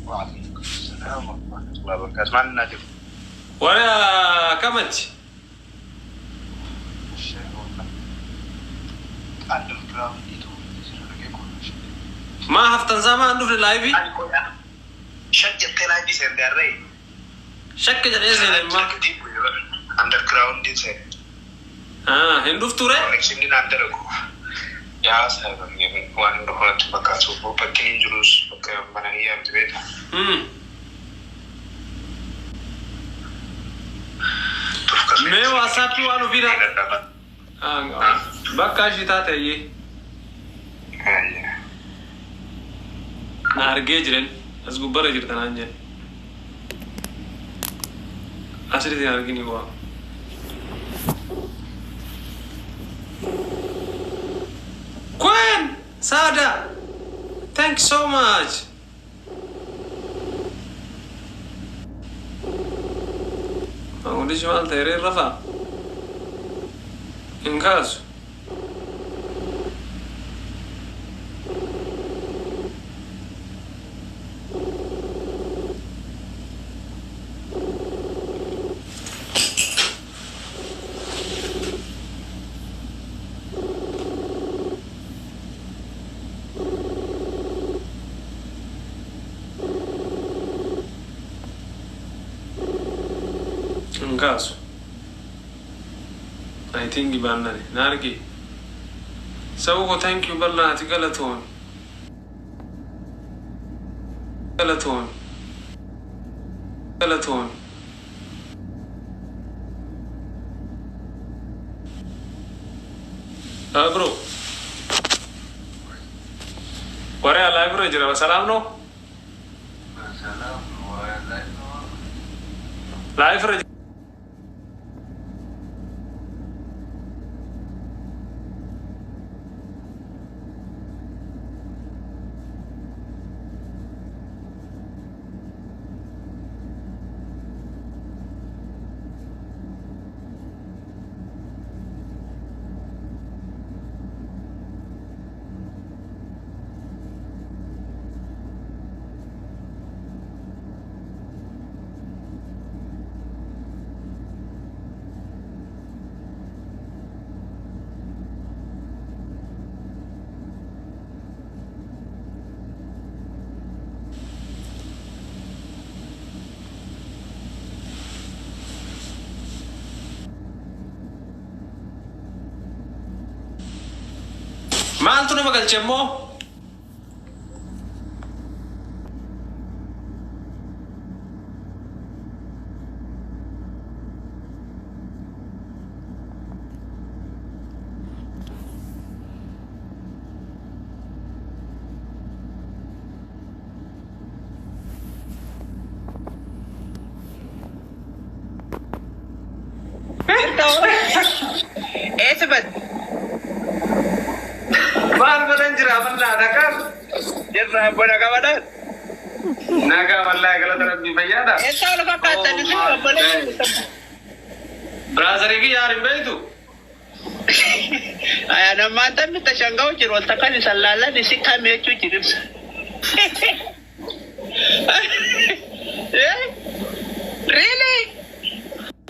وعليكم السلام ورحمة الله وبركاته. معنا نادر ولا كمت ما هفتن زمان عنده في اللايفي شك اللايفي سندري شك جريزين ما اندر جراوند دي سي هندوف توري كونكشن دي ناندركو يا سلام يعني وان دخلت بكاسو بكين جلوس بك منهي ام تبيت मैं WhatsApp पे वालों भी ना बक्का शिता थे ये नारगेज रेन असगुब्बर जिरता ना अंजन असली थी नारगी नहीं हुआ Queen Sada thanks so much ودي شمال تيرين رفع إنكاس Caso I think Banari Nargi so thank you Ballat Galaton bro Where are library Jira Salam no library ما أنتوا نبغى الجمو إيه سبت Baal badan jira balla dakar جرّا بنا كمان naga wallahi galata rabbi fayyada إنت ولا فكرت تنسى بنا brother ki yaar imbeitu أنا ما أنت متشنقوا جرّا وانتقل سلالة نسيك هم يجوا جرّبس really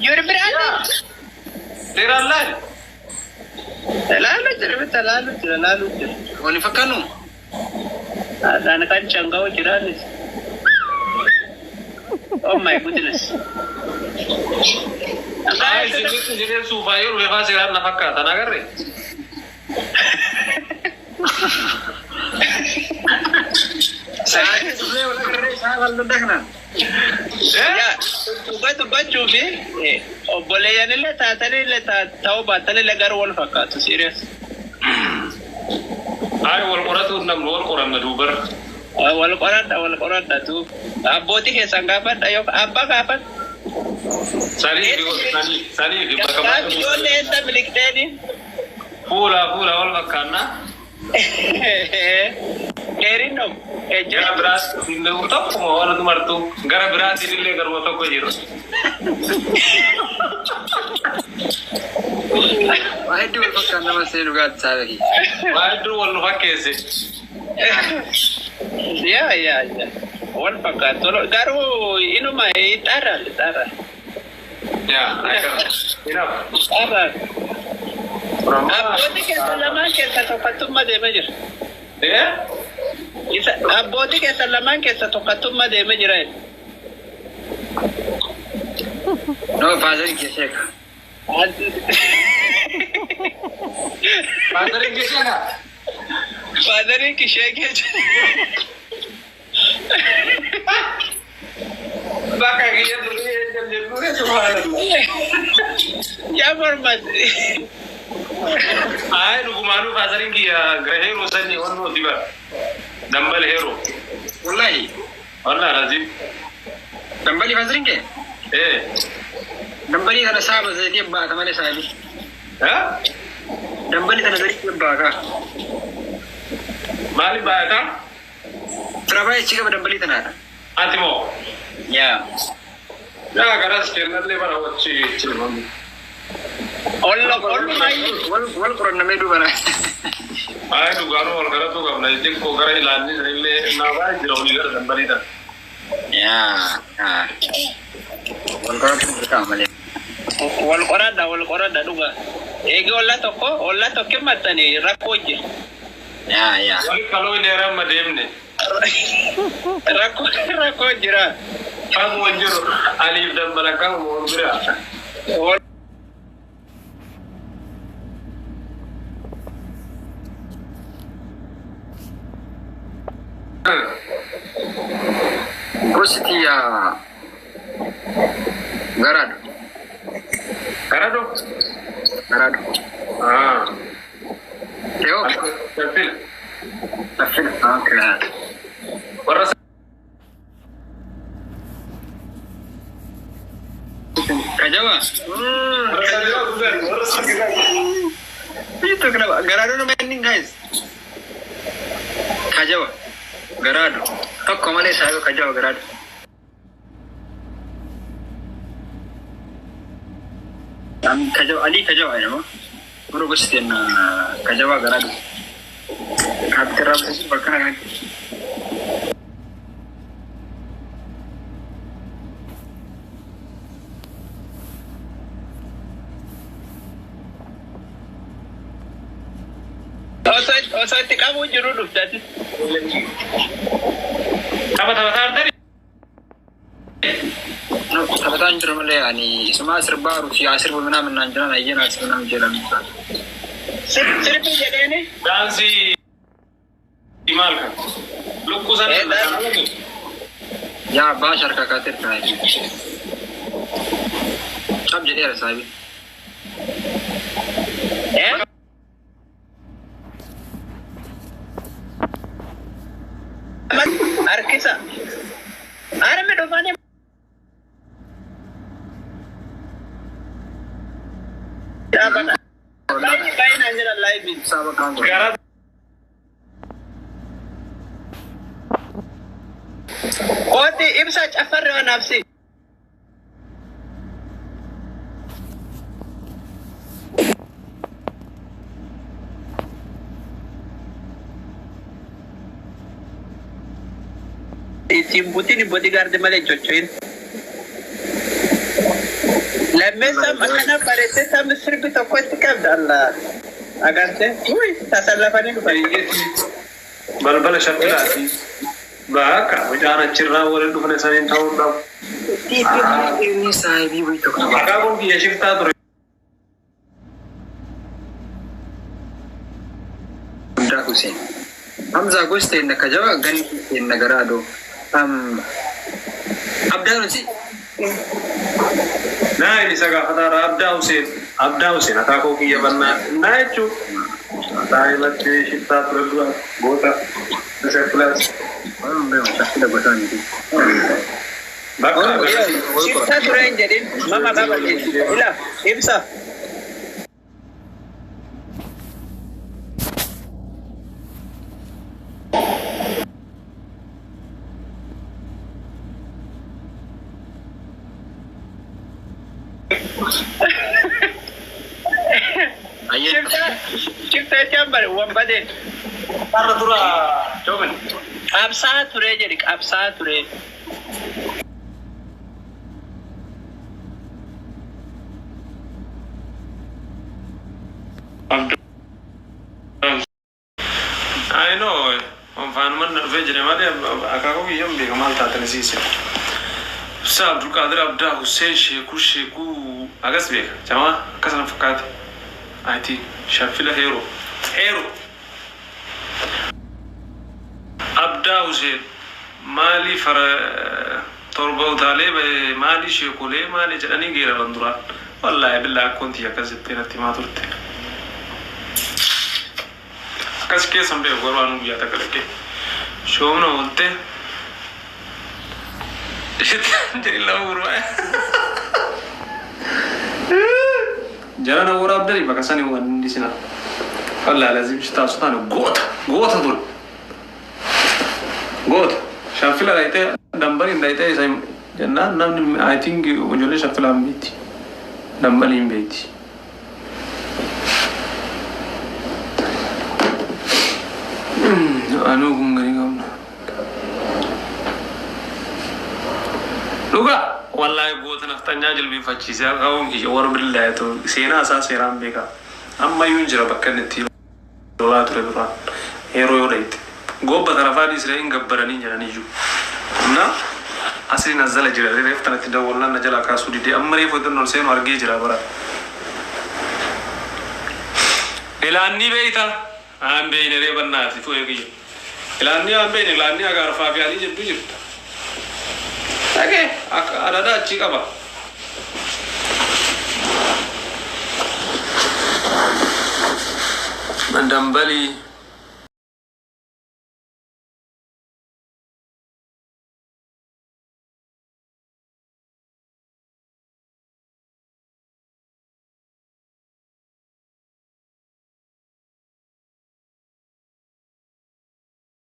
you're brother tera allah تلالو wani fakanu أنا كان شنقوا جرّا oh my goodness ay jinir sufayor be fasiran na fakata nagarre ساعات تبغى ولا كريه ساعات ولا دهنا ya tuba chubi obole yani le tau batale le gar wal fakatu serious ay wal quratu nam wal quran madubar wal qoran da tu aboti ke sangapan ayo abba kapan sani di kapan yo le enta milik tedi pula wal fakana kerino gara beras dille utak mo wala dumartu gara beras dille gar mo to ko jiro واحد يفكر لما سينو قاعد تساوي wadu wal fakese ya والفقات قالوا إنما يتأرى Yeah, I can. Enough. أرى From أبوتك سلمان كيسا تقتم دي مجر yeah? أبوتك سلمان كيسا تقتم دي مجر No, father ke shek. Father in Kishana. Father की शेख है Baka gaya dulu ya subhanallah. क्या फरमात Ay, lukumanu father in kia grahero sani ono diba. Dambal hero. Wallahi. Allah razim. Dambali father ke? Eh. Dambali kana sahaba zai ke ba kamar sahabi. Ha? Dambali kana zai ke ba ka. Mali baka? Trabai ci gaba dambali tana. Atimo. Ya. Ya garas kenal le bara wacce ce mamu. Allah Wal Quran na mai duba na. Ay dugano wal gara to gamna je ko gara ilani le na ba jira uni gara dambali da. Ya. Ah. Wal Quran ta amale. والقرآن دوغا إيجي ولا تو كم تاني راكوجي Ya. Wali kalau ini era mademne. راكوجي را Aku wajar alif dan belakang mau berapa? Gositi ya. Garado. Karado? Garado. Ah. Teo. Tafil. Tafil. Okay. Waras. Kajawa. Itu kenapa? Garado no mainin guys. Kajawa. Garado. Tok komale sayo Kajawa Garado. Kajawa Ali Kajawa ya mo. Puro gusto na Kajawa Garado. Kaptera mo sa pagkain. Osoo itti qabuu jiru dhuftati. Taphata tadi. Taphataan jiru malee ani isuma sirbaa rufi sirba mana naan jiran ayyana sirba naan jiran. Sirbi jedheeni. Dansi imal kan. Lukku sana. Ya bashar kakatir kai. Sab jadi ada sabi. Arkisa. Are me dofane. Bayi nanjira live Sama kango. Garado. Oti imsa afarre wa nafsi. Isimbutin bodyguard malee cocoin. Lammeessa makana parete sama sirbi tokko itti qabda Allah. Agarte? Uy, tasallafanii dhufanii. Balbala shakkilati. Baka wajana cirra wali dhufne sanin ta'uu dhabu. Ini sahibi itu. Maka kun kiyya shiftaa ture. Bunda Hussein. Hamza Guste na Kajawa gani na Garado. Abdano si. Nah ini saya kata Abda Hussein atau kau kiyya banna. Nah itu. Tayo lagi shiftaa ture dua. Bota. Saya plus. Tidak bosan itu. Baka. Shifta turen jadi mama baba ila imsa. Ayat. Shifta chamber wambade. Karena tura, coba. Qabsaa ture jedhi qabsaa ture. I know. On fan man vejre mali akako yam be kamal tatane sisi. Sa Abdul Qadir Abda Hussein Sheku agas be jama kasan fakat IT shafila hero Abda Hussein mali fara torba utale mali Shekule mali jadani gira bandura wallahi billah kunti yakazitena timaturte kasih sampai orang biasa kerja, shownya ulte, jadi laur ya. Jalan orang dari bakasan yang di sini, Allah lazim kita sultan got dulu, got, syafila itu dambarin itu saya, jangan I think ujungnya syafila ambiti, dambarin ambiti. Anu gumgani gamna. Luga, wallahi buat naftanya jelbi facis ya kau ki war billah itu sena asa seram beka. Amma yunjira bakkan ti dola turebra. Hero yorait. Goba tarafadi sirain gabbarani janani ju. Na asli nazala jira refta ti dawalla najala kasudi de amma refo don sen warge jira bara. Elani beita am beyne rebanati fo yegi ilani am beyne ilani agar fa fi ali jiddu jiddu age ada chikaba mandambali